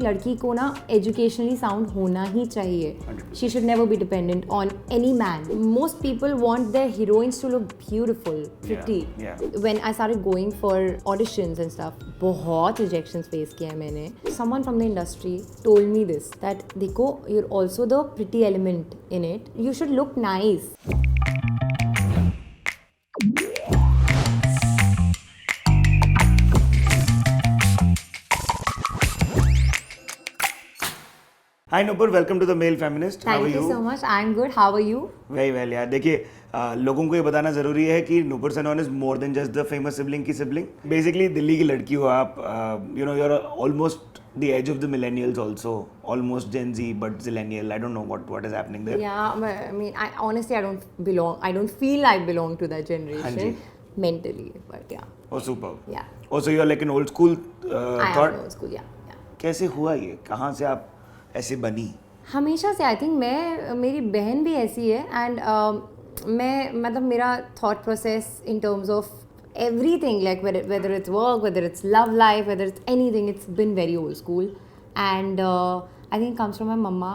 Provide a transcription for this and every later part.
लड़की को ना एजुकेशनली साउंड होना ही चाहिए. 100%. She should never be dependent on any man. Most people want their heroines to look beautiful, pretty. Yeah. When I started going for auditions and stuff, बहुत rejections face किया है मैंने. Someone from the industry told me this, that देखो, you're also the pretty element in it. You should look nice. Hi Nupur, welcome to the Male Feminist. How are Thank you so much. I'm good. How are you? Very well यार. देखिए लोगों को ये बताना ज़रूरी है कि Nupur Sanon is more than just the famous sibling की सिबलिंग. बेसिकली दिल्ली की लड़की हो आप. You know you are almost the age of the millennials also. Almost Gen Z but zillennial. I don't know what is happening there. Yeah, I mean, I honestly I don't feel I belong to that generation mentally, but yeah. Oh, superb. Yeah. Oh, so you are like an old school I thought. am old school, yeah. कैसे हुआ ये? कहाँ से आप ऐसे बनी? हमेशा से आई थिंक मेरी बहन भी ऐसी है एंड मैं मतलब मेरा thought process in terms of everything, like whether it's work, whether it's love life, whether it's anything, it's been very old school. And I think it comes from my mama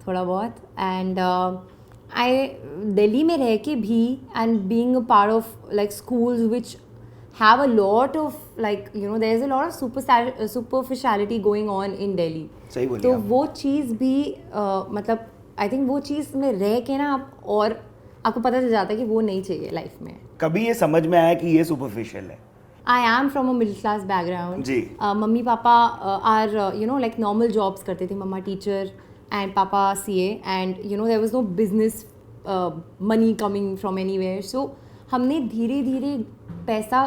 थोड़ा बहुत. And I Delhi में रह के भी and being a part of like schools which have a lot of like, you know, there's a lot of superficiality going on in Delhi. सही बोलिए तो आप. वो चीज़ भी मतलब आई थिंक वो चीज़ में रह के ना आप और आपको पता चल जाता है कि वो नहीं चाहिए लाइफ में. कभी ये समझ में आया कि ये सुपरफिशियल है? I am from a middle class background. जी. Mummy papa are you know like normal jobs करते थे. Mamma teacher and papa CA and you know there was no business money coming from anywhere. So हमने धीरे धीरे पैसा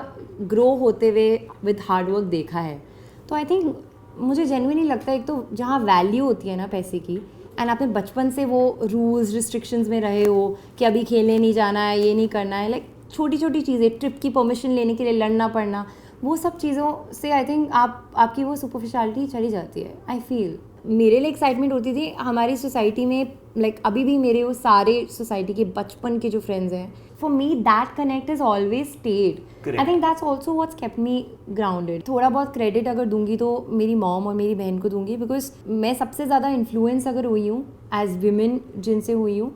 grow होते हुए with hard work देखा है. तो आई थिंक मुझे जेन्युइनली लगता है एक तो जहाँ वैल्यू होती है ना पैसे की, एंड आपने बचपन से वो रूल्स रिस्ट्रिक्शंस में रहे हो कि अभी खेलने नहीं जाना है, ये नहीं करना है, लाइक छोटी छोटी चीज़ें, ट्रिप की परमिशन लेने के लिए लड़ना पड़ना, वो सब चीज़ों से आई थिंक आपकी वो सुपरफिशियलिटी चली जाती है. आई फील मेरे लिए एक्साइटमेंट होती थी हमारी सोसाइटी में, लाइक अभी भी मेरे वो सारे सोसाइटी के बचपन के जो फ्रेंड्स हैं, for me that connect is always stayed. I think that's also what's kept me grounded. थोड़ा बहुत क्रेडिट अगर दूंगी तो मेरी मॉम और मेरी बहन को दूंगी, बिकॉज मैं सबसे ज़्यादा इन्फ्लुएंस अगर हुई हूँ एज विमेन जिनसे हुई हूँ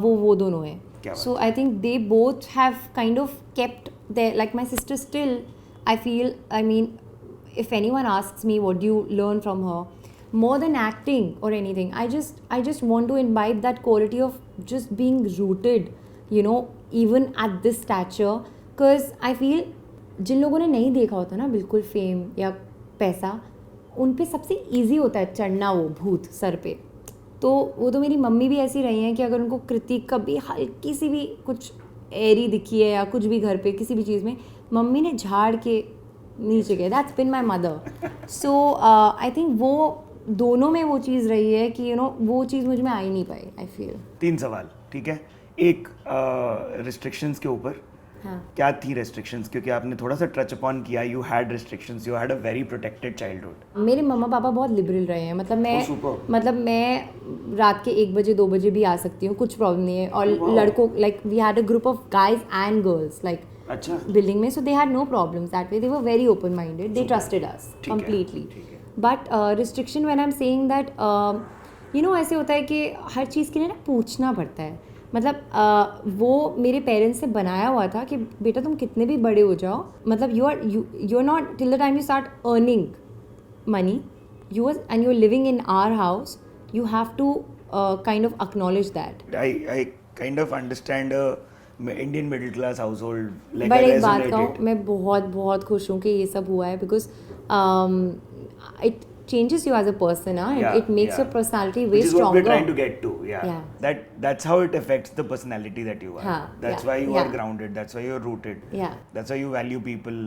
वो दोनों हैं. So I think they both have kind of kept their, like my sister still, I mean, if anyone asks me what do you learn from her, more than acting or anything, I just want to imbibe that quality of just being rooted, you know, even at this stature, because I feel जिन लोगों ने नहीं देखा होता ना बिल्कुल fame या पैसा, उन पे सबसे ईजी होता है चढ़ना वो भूत सर पे. तो वो तो मेरी मम्मी भी ऐसी रही हैं कि अगर उनको कृति कभी हल्की सी भी कुछ एरी दिखी है या कुछ भी घर पे किसी भी चीज़ में, मम्मी ने झाड़ के नीचे गए. That's bin my mother. So I think वो दोनों में वो चीज़ रही है कि यू नो वो चीज़ मुझ में आ ही नहीं पाई. आई फील 3 सवाल, ठीक है. एक रिस्ट्रिक्शंस के ऊपर. हाँ. क्या थी रेस्ट्रिक्शंस? क्योंकि आपने थोड़ा सा टच अपॉन किया, you had restrictions, you had a very protected childhood. मेरे मम्मा पापा बहुत लिबरल रहे हैं. मतलब मैं रात के 1 बजे 2 बजे भी आ सकती हूँ, कुछ प्रॉब्लम नहीं है. और लड़कों like we had a group of guys and girls like अच्छा बिल्डिंग में, so they had no problems that way. They were very open minded. They trusted us completely. But restriction when I am saying that you know ऐसे होता है कि हर चीज़ के लिए ना पूछना पड़ता है. मतलब वो मेरे पेरेंट्स से बनाया हुआ था कि बेटा तुम कितने भी बड़े हो जाओ, मतलब you are not till the time you start earning money and you're living in our house, you have to kind of acknowledge that. I kind of understand a Indian middle class household, like But I एक बात कहूँ, resonated. मैं बहुत खुश हूँ कि ये सब हुआ है, because it changes you as a person, it makes your personality way Which is what stronger. we're trying to get to. Yeah. That's how it affects the personality that you are. हाँ, That's yeah, why you are yeah. grounded. That's why you're rooted. Yeah. That's why you value people,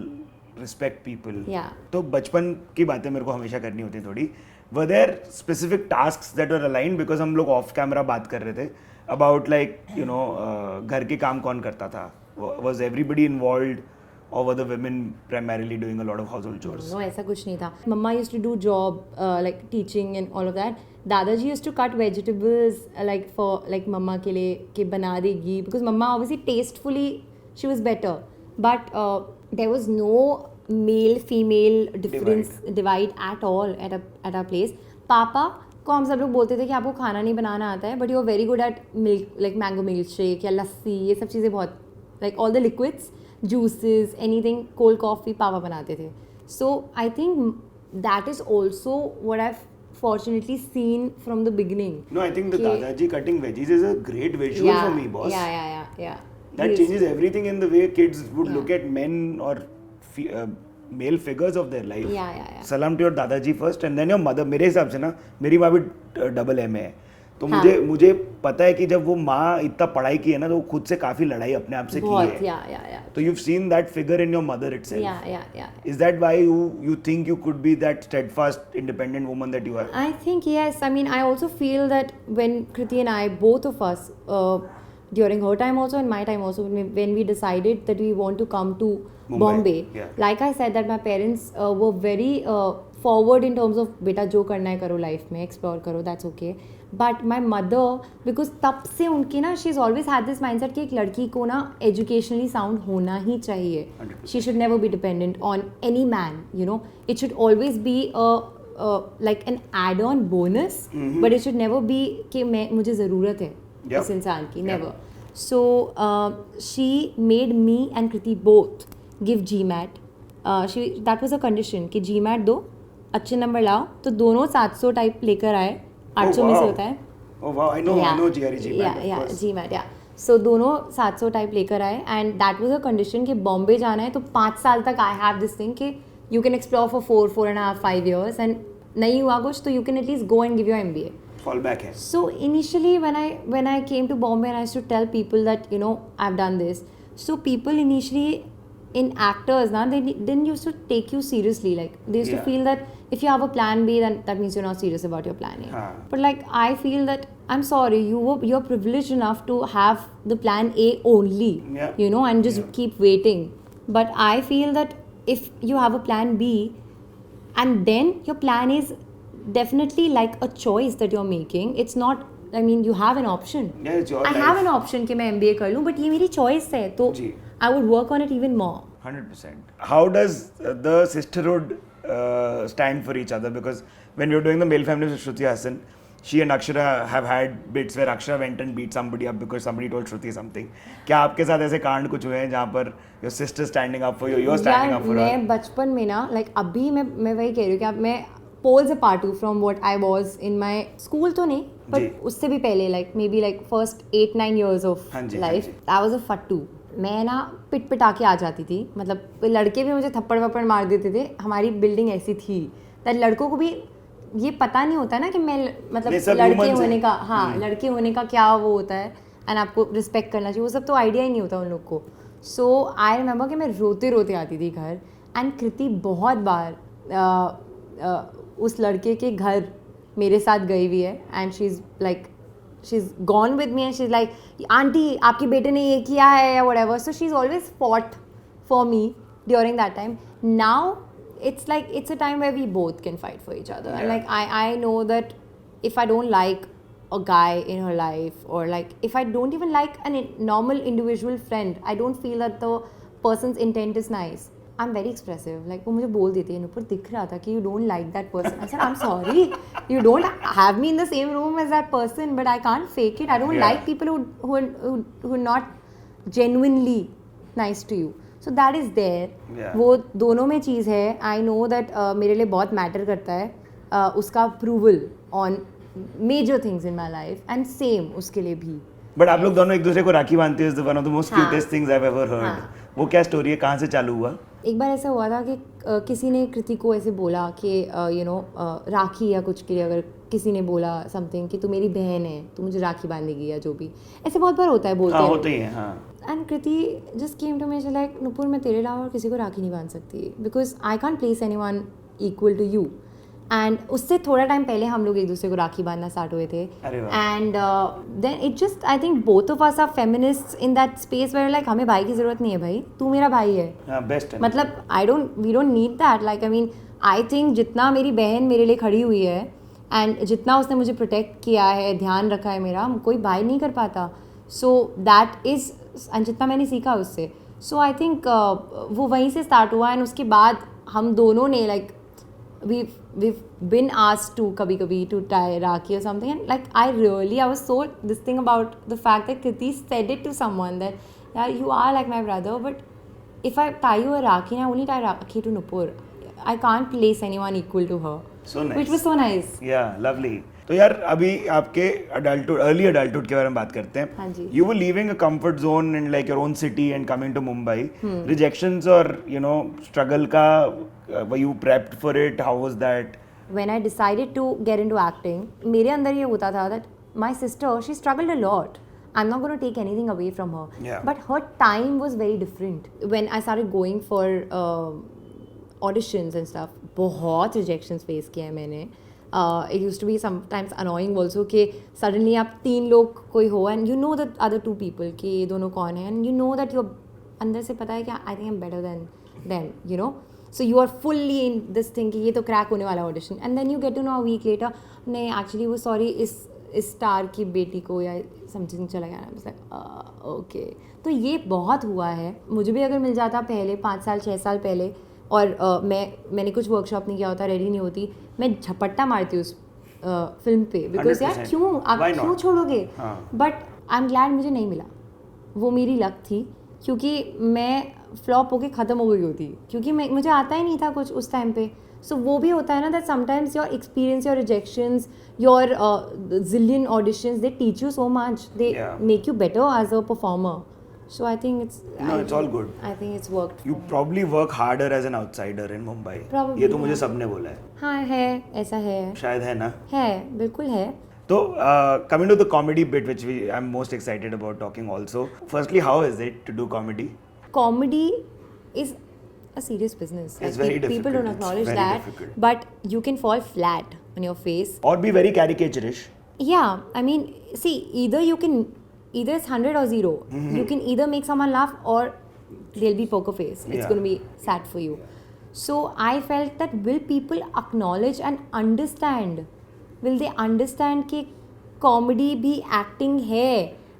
respect people. Yeah. तो बचपन की बातें मेरे को हमेशा करनी होती है थोड़ी. Were there specific tasks that were aligned? Because हम लोग off camera बात कर रहे थे about like you know घर के काम कौन करता था? Was everybody involved? Or were the women primarily doing a lot of household chores? No, ऐसा कुछ नहीं था. Mama used to do job like teaching and all of that. Dadaji used to cut vegetables like for like mama के लिए कि बना देगी, because mama obviously tastefully she was better, but there was no male female difference divide at all at a place. पापा को हम सब लोग बोलते थे कि आपको खाना नहीं बनाना आता है, but you are very good at milk, like mango milk shake या लस्सी, ये सब चीज़ें बहुत, like all the liquids, juices, anything, cold coffee papa बनाते थे. So I think that is also what I fortunately seen from the beginning. No, I think the Dadaji cutting veggies is a great visual Yeah, for me, boss. yeah. That Yes. changes everything in the way kids would Yeah. look at men or male figures of their life. Yeah. Salam to your Dadaji first and then your mother. मेरे हिसाब से ना मेरी माँ भी double M है, तो हाँ. मुझे पता है कि जब वो माँ इतना पढ़ाई की है ना, तो वो खुद से काफी लड़ाई अपने आप से की बहुत, है. yeah. तो you've seen that figure in your mother itself. Yeah. Is that why you think you could be that steadfast, independent woman that you are? I think yes. I mean, I also feel that when Kriti and I, both of us, during her time also and my time also, when we decided that we want to come to Mumbai, Bombay, yeah. like I said, that my parents were very forward in terms of beta जो करना है करो life में, explore करो, that's okay. But my mother, because तब से उनकी ना, she's always had this mindset कि एक लड़की को ना educationally sound होना ही चाहिए. 100%. She should never be dependent on any man, you know. It should always be like an add-on bonus, but it should never be कि मुझे ज़रूरत है इस इंसान की, never. So she made me and Kriti both give GMAT. That was a condition कि GMAT दो, अच्छे नंबर लाओ, तो दोनों 700 टाइप लेकर आए. 800 में से होता है. Oh wow, I know GRE, GMAT, of course. GMAT, yeah. So दोनों 700 टाइप लेकर आए, and that was a condition कि बॉम्बे जाना है तो 5 साल तक I have this thing कि you can explore for 4.5, 5 years, and नहीं हुआ कुछ तो you can at least go and give your MBA. Fallback है. So initially when I came to Bombay and I used to tell people that, you know, I've done this, so people initially in actors now, they didn't used to take you seriously. Like they used to feel that if you have a plan B, then that means you're not serious about your plan A. But like I feel that, I'm sorry, you're privileged enough to have the plan A only, you know, and just keep waiting. But I feel that if you have a plan B and then your plan is definitely like a choice that you're making, it's not, I mean, you have an option. Yeah, it's your I life. have an option कि मैं MBA कर लूँ, but ये मेरी choice है, तो I would work on it even more. 100%. How does the sisterhood stand for each other? Because when we were doing the male family with Shruti Hassan, she and Akshara have had bits where Akshara went and beat somebody up because somebody told Shruti something. क्या आपके साथ ऐसे कांड कुछ हुए हैं जहाँ पर your sister standing up for you, you're standing up for her? मैं बचपन में ना, like अभी मैं वही कह रही हूँ कि अब मैं poles apart हूँ from what I was in my school तो नहीं, but उससे भी पहले, like maybe like first 8-9 years of life, I was a fattu. मैं ना पिट आके आ जाती थी, मतलब लड़के भी मुझे थप्पड़ वप्पड़ मार देते थे. हमारी बिल्डिंग ऐसी थी दैट लड़कों को भी ये पता नहीं होता ना कि मैं मतलब लड़के होने का, हाँ लड़के होने का क्या वो होता है, एंड आपको रिस्पेक्ट करना चाहिए, वो सब तो आइडिया ही नहीं होता उन लोग को. सो आई रिमेंबर कि मैं रोते रोते आती थी घर, एंड कृति बहुत बार उस लड़के के घर मेरे साथ गई हुई है, and she is like she's gone with me and she's like, auntie आपके बेटे ने ये किया है या whatever. So she's always fought for me during that time. Now it's like it's a time where we both can fight for each other. And like I know that if I don't like a guy in her life, or like if I don't even like a normal individual friend, I don't feel that the person's intent is nice, I'm very expressive. Like वो मुझे बोल देती है, नुपुर दिख रहा था कि you don't like that person. I said, I'm sorry, you don't have me in the same room as that person, but I can't fake it. I don't like people who are not genuinely nice to you. So that is there. वो दोनों में चीज़ है. I know that मेरे लिए बहुत matter करता है उसका approval on major things in my life, and same उसके लिए भी. But आप लोग दोनों एक दूसरे को राखी बांधते हो, one of the most cutest things I've ever heard. वो क्या स्टोरी है, कहाँ से चालू हुआ? एक बार ऐसा हुआ था कि किसी ने कृति को ऐसे बोला कि यू नो राखी या कुछ के लिए, अगर किसी ने बोला समथिंग कि तू मेरी बहन है, तू मुझे राखी बांधेगी या जो भी, ऐसे बहुत बार होता है, बोलते हैं. होते ही हैं, हाँ. And Kriti just came to me like, Nupur मैं तेरे अलावा और किसी को राखी नहीं बांध सकती, because I can't place anyone equal to you. And उससे थोड़ा टाइम पहले हम लोग एक दूसरे को राखी बांधना स्टार्ट हुए थे. And then it just, I think both of us are feminists in that space where like हमें भाई की जरूरत नहीं है, भाई तू मेरा भाई है. बेस्ट है. मतलब we don't need that. Like I mean I think जितना मेरी बहन मेरे लिए खड़ी हुई है एंड जितना उसने मुझे प्रोटेक्ट किया है, ध्यान रखा है मेरा, कोई भाई नहीं कर पाता. सो दैट इज़, एंड जितना मैंने सीखा उससे, सो आई थिंक वो वहीं से स्टार्ट हुआ एंड उसके बाद हम दोनों ने like we've been asked to kabhi kabhi to tie Rakhi or something, and like I was so this thing about the fact that Kriti said it to someone that yeah, you are like my brother, but if I tie you a Rakhi, I only tie Rakhi to Nupur. I can't place anyone equal to her. So nice. Which was so nice. Yeah, lovely. तो यार अभी आपके adulthood early adulthood के बारे में बात करते हैं. हाँ जी. You were leaving a comfort zone in like your own city and coming to Mumbai. Rejections or struggle का were you prepped for it? How was that? When I decided to get into acting, मेरे अंदर ये होता था that my sister, she struggled a lot. I'm not going to take anything away from her. Yeah. But her time was very different. When I started going for auditions and stuff, बहुत rejections face किए हैं मैंने. It used to be sometimes annoying also कि suddenly आप 3 लोग कोई हो and you know the other 2 people कि ये दोनों कौन है and you know that you're अंदर से पता है कि I think I'm better than them, you know. So you are fully in this thing कि ये तो क्रैक होने वाला audition and then you get to know a week later नहीं actually वो सॉरी इस स्टार की बेटी को या समथिंग चला गया. ओके तो ये बहुत हुआ है. मुझे भी अगर मिल जाता पहले 5 साल 6 साल पहले और मैंने कुछ वर्कशॉप नहीं किया होता, रेडी नहीं होती, मैं झपट्टा मारती उस फिल्म पे बिकॉज यार क्यों आप क्यों छोड़ोगे. बट आई एम ग्लैड मुझे नहीं मिला. वो मेरी लक थी क्योंकि मैं फ्लॉप होके ख़त्म हो गई होती क्योंकि मुझे आता ही नहीं था कुछ उस टाइम पे. सो वो भी होता है ना that sometimes your experience, your rejections, your zillion auditions, they teach you so much, they make you better as a performer. So I think it's all good. I think it's worked. You probably work harder as an outsider in Mumbai. Probably. ये तो मुझे सबने बोला है. हाँ है, ऐसा है. शायद है ना? है, बिल्कुल है. So coming to the comedy bit, which I'm most excited about talking also. Firstly, how is it to do comedy? Comedy is a serious business. It's very difficult. People don't acknowledge very that. Difficult. But you can fall flat on your face. Or be very caricaturish. Yeah, I mean, see, either it's 100 or 0. You can either make someone laugh or they'll be poker face. It's going to be sad for you. So I felt that will people acknowledge and understand? Will they understand कि comedy भी acting है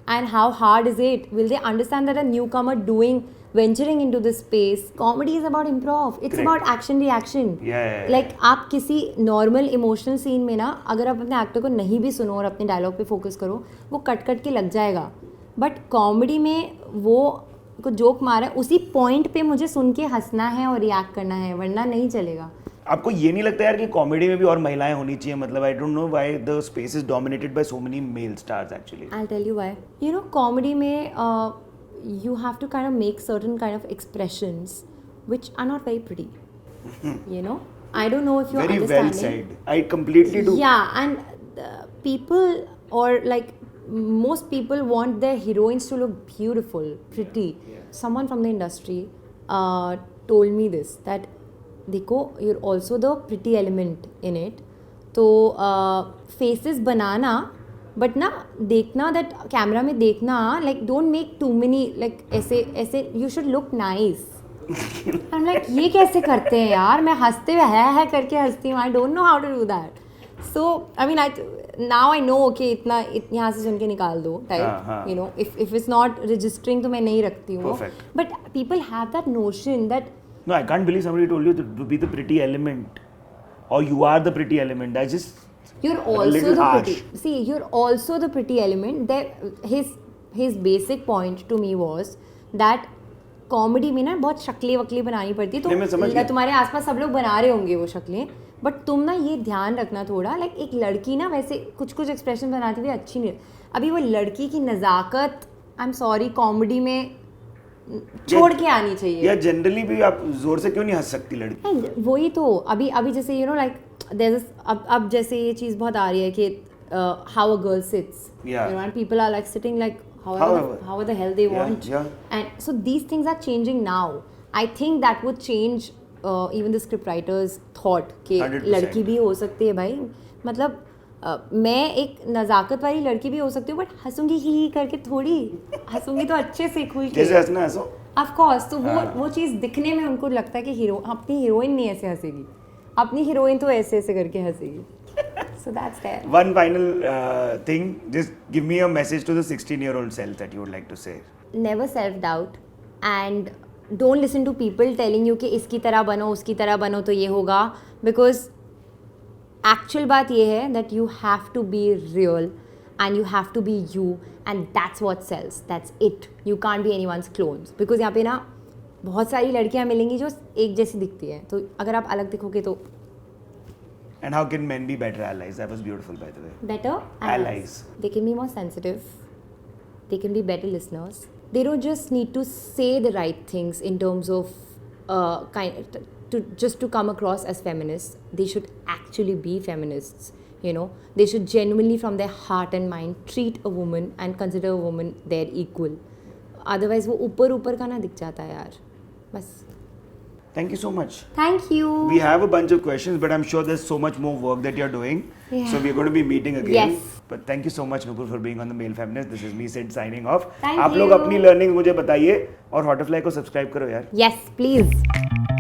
and how hard is it? Will they understand that a newcomer venturing into this space, comedy is about improv. It's Correct. about action reaction. Yeah. Like आप किसी normal emotional scene में ना अगर आप अपने actor को नहीं भी सुनो और अपने डायलॉग पे फोकस करो वो कट के लग जाएगा. बट कॉमेडी में वो को जोक मारा है उसी पॉइंट पे मुझे सुन के हंसना है और रिएक्ट करना है वरना नहीं चलेगा. आपको ये नहीं लगता यार कि कॉमेडी में भी और महिलाएं होनी चाहिए? मतलब I don't know why the space is dominated by so many male stars actually. I tell you why. You know comedy में you have to kind of make certain kind of expressions which are not very pretty. You know, I don't know if you're very understanding. Very well said. I completely do. Yeah, and people or like most people want their heroines to look beautiful, pretty. Yeah. Someone from the industry told me this that देखो you're also the pretty element in it. तो faces बनाना but ना देखना that camera में देखना like don't make too many like ऐसे you should look nice. I am like ये कैसे करते हैं यार. मैं हंसते हुए है करके हंसती हूँ. I don't know how to do that. So I mean now I know okay इतना यहाँ से सुन के निकाल दो type. You know if it's not registering तो मैं नहीं रखती हूँ. But people have that notion that no I can't believe somebody told you to be the pretty element और you are the pretty element. That's just you're also the pretty. See, you're also the pretty element. That his basic point to me was that comedy में ना बहुत शक्लें वकलें बनानी पड़ती है. तो तुम्हारे आसपास सब लोग बना रहे होंगे वो शक्लें बट तुम ना ये ध्यान रखना थोड़ा लाइक एक लड़की ना वैसे कुछ एक्सप्रेशन बनाती हुई अच्छी नहीं. अभी वो लड़की की नज़ाकत आई एम सॉरी कॉमेडी में छोड़ के आनी चाहिए. या जनरली भी आप जोर से क्यों नहीं हंस सकती लड़की? वही तो अभी जैसे यू नो लाइक अब जैसे ये चीज़ बहुत आ रही है कि how a girl sits and people are like sitting like how the hell they want. And so these things are changing now. I think that would change even the script writers thought कि लड़की भी हो सकती है भाई. मतलब मैं एक नज़ाकत वाली लड़की भी हो सकती हूँ बट हंसूंगी ही करके थोड़ी हंसूंगी तो अच्छे से खुल के. कैसे हंसना हंसो ऑफ कोर्स. तो वो चीज़ दिखने में उनको लगता है कि अपनी हीरोइन नहीं ऐसे हंसेगी. अपनी हीरोइन तो ऐसे करके हंसेगी. So that's there. One final thing, just give me a message to the 16-year-old self that you would like to say. Never self-doubt. And don't listen to people telling you कि इसकी तरह बनो, उसकी तरह बनो तो ये होगा, बिकॉज एक्चुअल बात ये है that you have to be real and you have to be you, and that's what sells, that's it. You can't be anyone's clones, because यहाँ पे ना बहुत सारी लड़कियाँ मिलेंगी जो एक जैसी दिखती हैं, तो अगर आप अलग दिखोगे तो And how can men be better allies? That was beautiful, by the way. better Allies. They can be more sensitive. They can be better listeners. They don't just need to say the right things in terms of to come across as feminists. They should actually be feminists. You know, they should genuinely from their heart and mind treat a woman and consider a woman their equal. Otherwise वो ऊपर का ना दिख जाता है यार. बस. Thank you so much. Thank you. We have a bunch of questions, but I'm sure there's so much more work that you're doing. Yeah. So we're going to be meeting again. Yes. But thank you so much, Nupur, for being on the Male Feminist. This is me, Sid, signing off. Thank आप लोग you. अपनी learning मुझे बताइए और Hotterfly को subscribe करो यार. Yes, please.